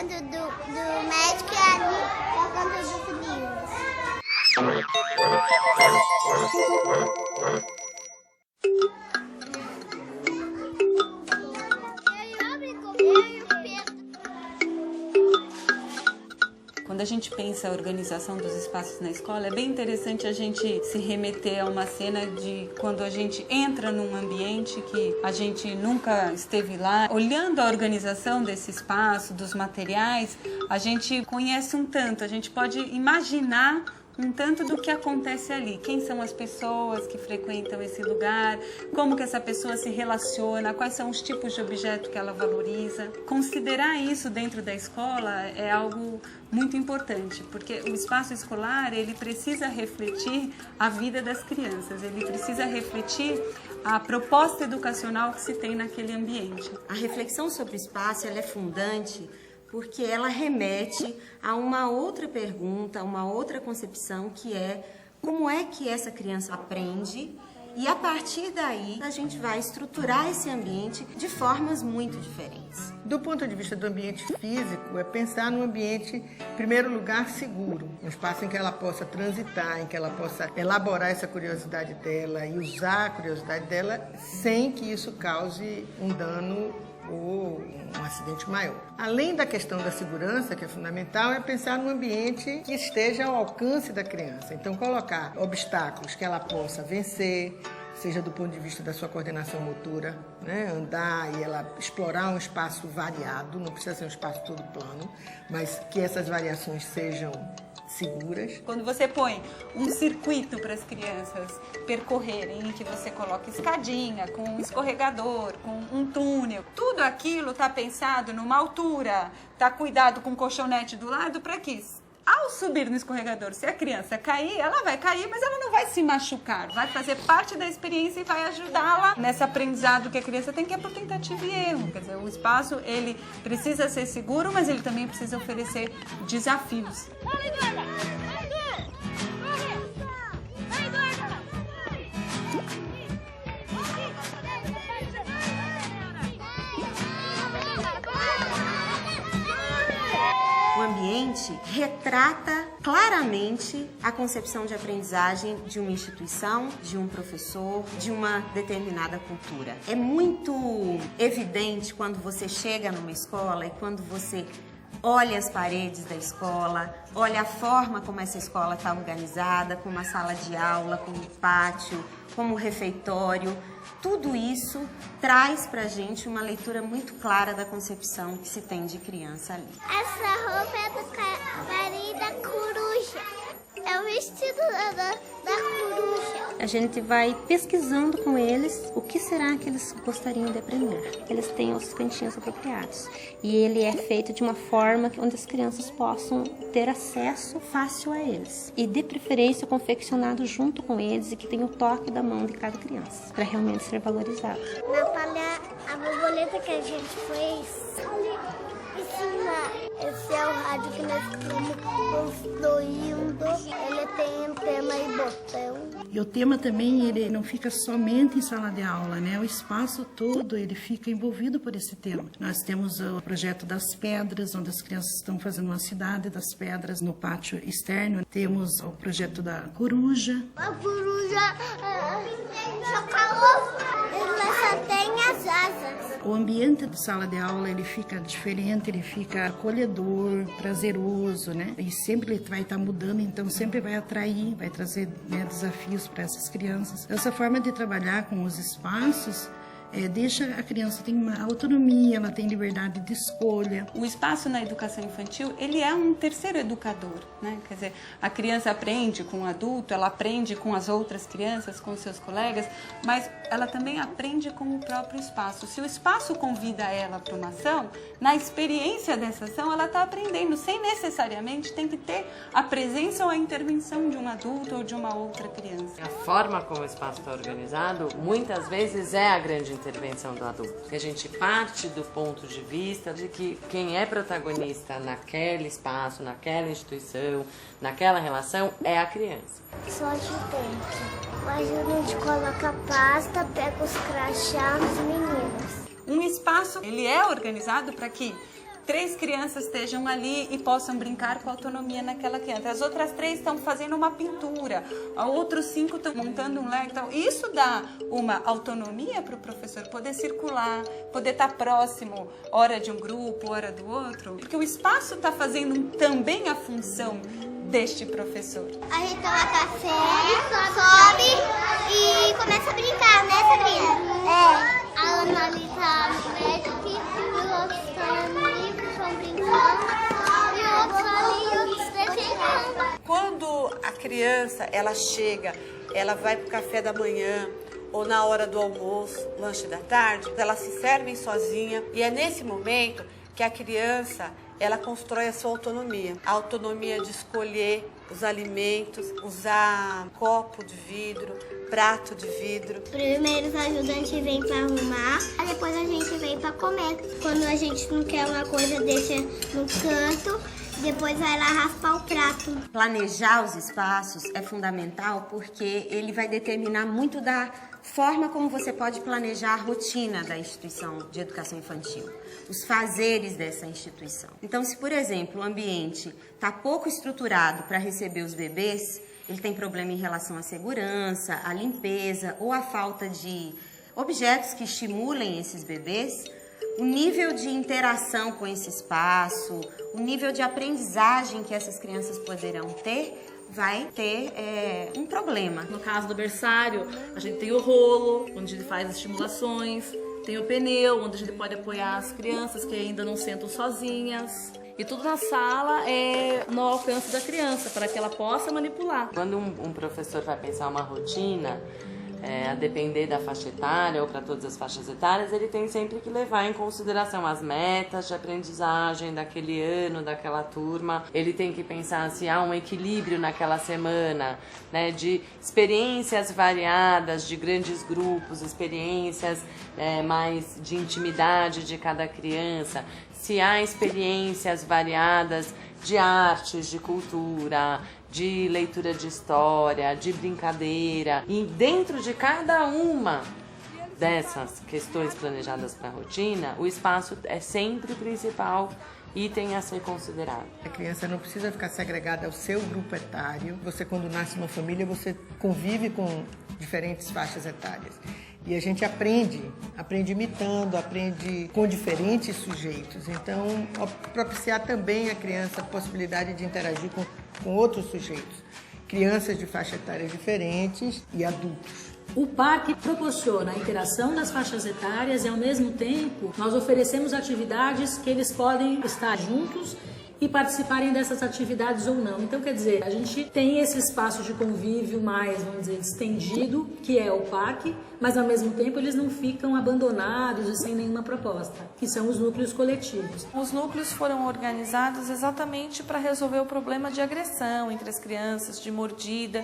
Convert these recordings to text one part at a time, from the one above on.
canto do médico e ali é o canto dos meninos. Quando a gente pensa a organização dos espaços na escola, é bem interessante a gente se remeter a uma cena de quando a gente entra num ambiente que a gente nunca esteve lá. Olhando a organização desse espaço, dos materiais, a gente conhece um tanto, a gente pode imaginar um tanto do que acontece ali. Quem são as pessoas que frequentam esse lugar, como que essa pessoa se relaciona, quais são os tipos de objeto que ela valoriza. Considerar isso dentro da escola é algo muito importante, porque o espaço escolar, ele precisa refletir a vida das crianças, ele precisa refletir a proposta educacional que se tem naquele ambiente. A reflexão sobre o espaço, ela é fundante porque ela remete a uma outra pergunta, a uma outra concepção, que é como é que essa criança aprende, e a partir daí a gente vai estruturar esse ambiente de formas muito diferentes. Do ponto de vista do ambiente físico, é pensar num ambiente, em primeiro lugar, seguro. Um espaço em que ela possa transitar, em que ela possa elaborar essa curiosidade dela e usar a curiosidade dela sem que isso cause um dano ou um acidente maior. Além da questão da segurança, que é fundamental, é pensar num ambiente que esteja ao alcance da criança. Então, colocar obstáculos que ela possa vencer, seja do ponto de vista da sua coordenação motora, né? Andar e ela explorar um espaço variado, não precisa ser um espaço todo plano, mas que essas variações sejam seguras. Quando você põe um circuito para as crianças percorrerem, em que você coloca escadinha, com um escorregador, com um túnel, tudo aquilo está pensado numa altura, está cuidado com um colchonete do lado para que, ao subir no escorregador, se a criança cair, ela vai cair, mas ela não vai se machucar, vai fazer parte da experiência e vai ajudá-la nesse aprendizado que a criança tem, que é por tentativa e erro. Quer dizer, o espaço, ele precisa ser seguro, mas ele também precisa oferecer desafios. O ambiente retrata claramente a concepção de aprendizagem de uma instituição, de um professor, de uma determinada cultura. É muito evidente quando você chega numa escola e quando você olha as paredes da escola, olha a forma como essa escola está organizada, como a sala de aula, como o pátio, como o refeitório. Tudo isso traz pra gente uma leitura muito clara da concepção que se tem de criança ali. Essa roupa é do cavalinho da coruja. É o vestido da coruja. A gente vai pesquisando com eles o que será que eles gostariam de aprender. Eles têm os cantinhos apropriados. E ele é feito de uma forma onde as crianças possam ter acesso fácil a eles. E de preferência confeccionado junto com eles e que tenha o toque da mão de cada criança, para realmente ser valorizado. Na palha, a borboleta que a gente fez ali em cima. Esse é o rádio que nós estamos construindo. Ele tem antena e botão. E o tema também, ele não fica somente em sala de aula, né? O espaço todo, ele fica envolvido por esse tema. Nós temos o projeto das pedras, onde as crianças estão fazendo uma cidade das pedras no pátio externo. Temos o projeto da coruja. A coruja choca-ovo. Ela só tem as asas. O ambiente da sala de aula, ele fica diferente, ele fica acolhedor, prazeroso, né? E sempre ele vai estar mudando, então sempre vai atrair, vai trazer, né, desafios para essas crianças. Essa forma de trabalhar com os espaços deixa a criança ter uma autonomia, ela tem liberdade de escolha. O espaço na educação infantil, ele é um terceiro educador, né? Quer dizer, a criança aprende com o adulto, ela aprende com as outras crianças, com os seus colegas, mas ela também aprende com o próprio espaço. Se o espaço convida ela para uma ação, na experiência dessa ação, ela está aprendendo, sem necessariamente ter que ter a presença ou a intervenção de um adulto ou de uma outra criança. A forma como o espaço está organizado, muitas vezes é a grande intervenção do adulto. Que a gente parte do ponto de vista de que quem é protagonista naquele espaço, naquela instituição, naquela relação, é a criança. Sou ajudante. O ajudante coloca a pasta, pega os crachás dos meninos. Um espaço, ele é organizado para que 3 crianças estejam ali e possam brincar com autonomia naquela criança. As outras 3 estão fazendo uma pintura, outros 5 estão montando um Lego. Então, isso dá uma autonomia para o professor poder circular, poder estar próximo, hora de um grupo, hora do outro, porque o espaço está fazendo também a função deste professor. A gente toma café, sobe e começa a brincar, né, Sabrina? A Ana ali tá no Magic, e os outros estão no livro, estão brincando, e outros ali, e outros desenhando. Quando a criança, ela chega, ela vai pro café da manhã, ou na hora do almoço, lanche da tarde, elas se servem sozinha, e é nesse momento que a criança, ela constrói a sua autonomia. A autonomia de escolher os alimentos, usar copo de vidro, prato de vidro. Primeiro os ajudantes vêm para arrumar, aí depois a gente vem para comer. Quando a gente não quer uma coisa, deixa no canto, depois vai lá raspar o prato. Planejar os espaços é fundamental porque ele vai determinar muito da forma como você pode planejar a rotina da instituição de educação infantil, os fazeres dessa instituição. Então, se, por exemplo, o ambiente está pouco estruturado para receber os bebês, ele tem problema em relação à segurança, à limpeza ou à falta de objetos que estimulem esses bebês, o nível de interação com esse espaço, o nível de aprendizagem que essas crianças poderão ter, vai ter um problema. No caso do berçário, a gente tem o rolo, onde ele faz estimulações, tem o pneu, onde a gente pode apoiar as crianças que ainda não sentam sozinhas. E tudo na sala é no alcance da criança, para que ela possa manipular. Quando um professor vai pensar uma rotina, a depender da faixa etária ou para todas as faixas etárias, ele tem sempre que levar em consideração as metas de aprendizagem daquele ano, daquela turma. Ele tem que pensar se há um equilíbrio naquela semana, né, de experiências variadas, de grandes grupos, experiências mais de intimidade de cada criança, se há experiências variadas de artes, de cultura, de leitura de história, de brincadeira. E dentro de cada uma dessas questões planejadas para a rotina, o espaço é sempre o principal item a ser considerado. A criança não precisa ficar segregada ao seu grupo etário. Você, quando nasce numa família, você convive com diferentes faixas etárias. E a gente aprende imitando, aprende com diferentes sujeitos. Então, propiciar também à criança a possibilidade de interagir com outros sujeitos. Crianças de faixa etária diferentes e adultos. O parque proporciona a interação das faixas etárias e, ao mesmo tempo, nós oferecemos atividades que eles podem estar juntos e participarem dessas atividades ou não. Então, quer dizer, a gente tem esse espaço de convívio mais, vamos dizer, estendido, que é o parque, mas ao mesmo tempo eles não ficam abandonados e sem nenhuma proposta, que são os núcleos coletivos. Os núcleos foram organizados exatamente para resolver o problema de agressão entre as crianças, de mordida,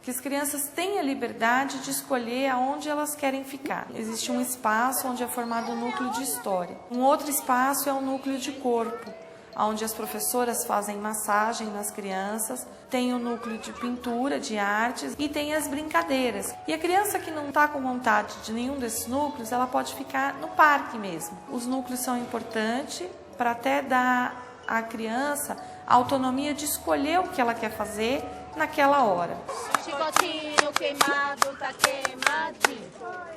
que as crianças têm a liberdade de escolher aonde elas querem ficar. Existe um espaço onde é formado o núcleo de história. Um outro espaço é o núcleo de corpo, onde as professoras fazem massagem nas crianças, tem o núcleo de pintura, de artes e tem as brincadeiras. E a criança que não está com vontade de nenhum desses núcleos, ela pode ficar no parque mesmo. Os núcleos são importantes para até dar à criança a autonomia de escolher o que ela quer fazer naquela hora. Chicotinho queimado tá queimadinho.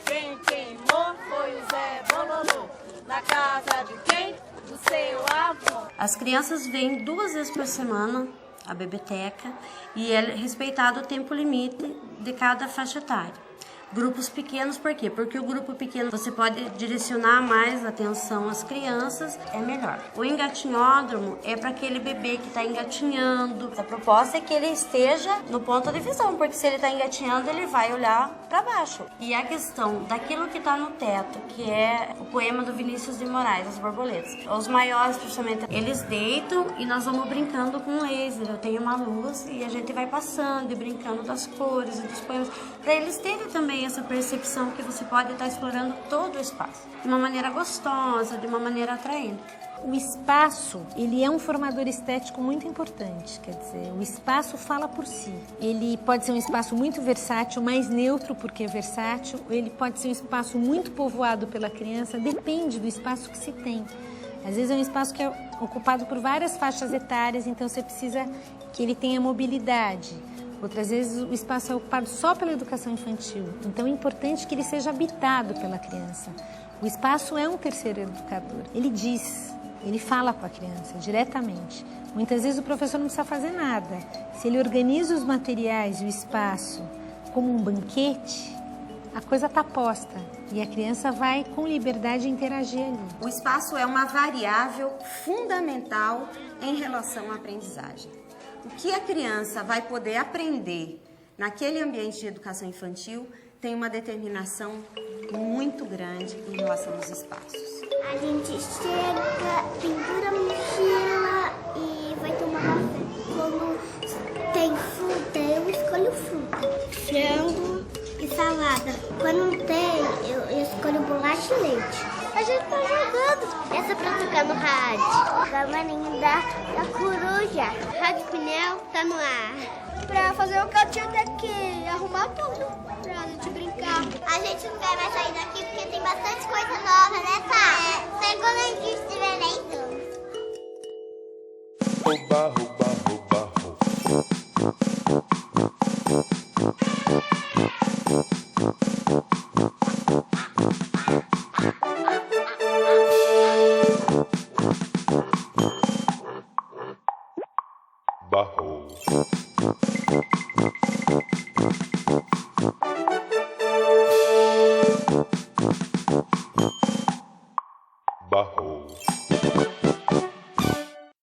Quem queimou foi o Zé Bololô. Na casa de quem? Do seu avô. As crianças vêm 2 vezes por semana à bebeteca e é respeitado o tempo limite de cada faixa etária. Grupos pequenos, por quê? Porque o grupo pequeno você pode direcionar mais atenção às crianças, é melhor. O engatinhódromo é para aquele bebê que está engatinhando. A proposta é que ele esteja no ponto de visão, porque se ele está engatinhando, ele vai olhar para baixo. E a questão daquilo que está no teto, que é o poema do Vinícius de Moraes, As Borboletas. Os maiores, principalmente, eles deitam e nós vamos brincando com laser. Eu tenho uma luz e a gente vai passando e brincando das cores e dos poemas, para eles terem também essa percepção que você pode estar explorando todo o espaço, de uma maneira gostosa, de uma maneira atraente. O espaço, ele é um formador estético muito importante, quer dizer, o espaço fala por si. Ele pode ser um espaço muito versátil, mais neutro porque é versátil, ele pode ser um espaço muito povoado pela criança, depende do espaço que se tem. Às vezes é um espaço que é ocupado por várias faixas etárias, então você precisa que ele tenha mobilidade. Outras vezes o espaço é ocupado só pela educação infantil, então é importante que ele seja habitado pela criança. O espaço é um terceiro educador, ele diz, ele fala com a criança diretamente. Muitas vezes o professor não precisa fazer nada. Se ele organiza os materiais e o espaço como um banquete, a coisa está posta e a criança vai com liberdade interagir ali. O espaço é uma variável fundamental em relação à aprendizagem. O que a criança vai poder aprender naquele ambiente de educação infantil tem uma determinação muito grande em relação aos espaços. A gente chega, pendura a mochila e vai tomar café. Quando tem fruta, eu escolho fruta. Frango e salada. Quando não tem, eu escolho bolacha e leite. A gente tá jogando. Essa pra tocar no rádio. Camarim da coruja. Rádio Pneu tá no ar. Pra fazer o que eu tinha que arrumar tudo pra gente brincar. A gente não vai mais sair daqui porque tem bastante coisa nova, né, pai? Até quando a gente estiver dentro. Oba, oba, oba, Barro.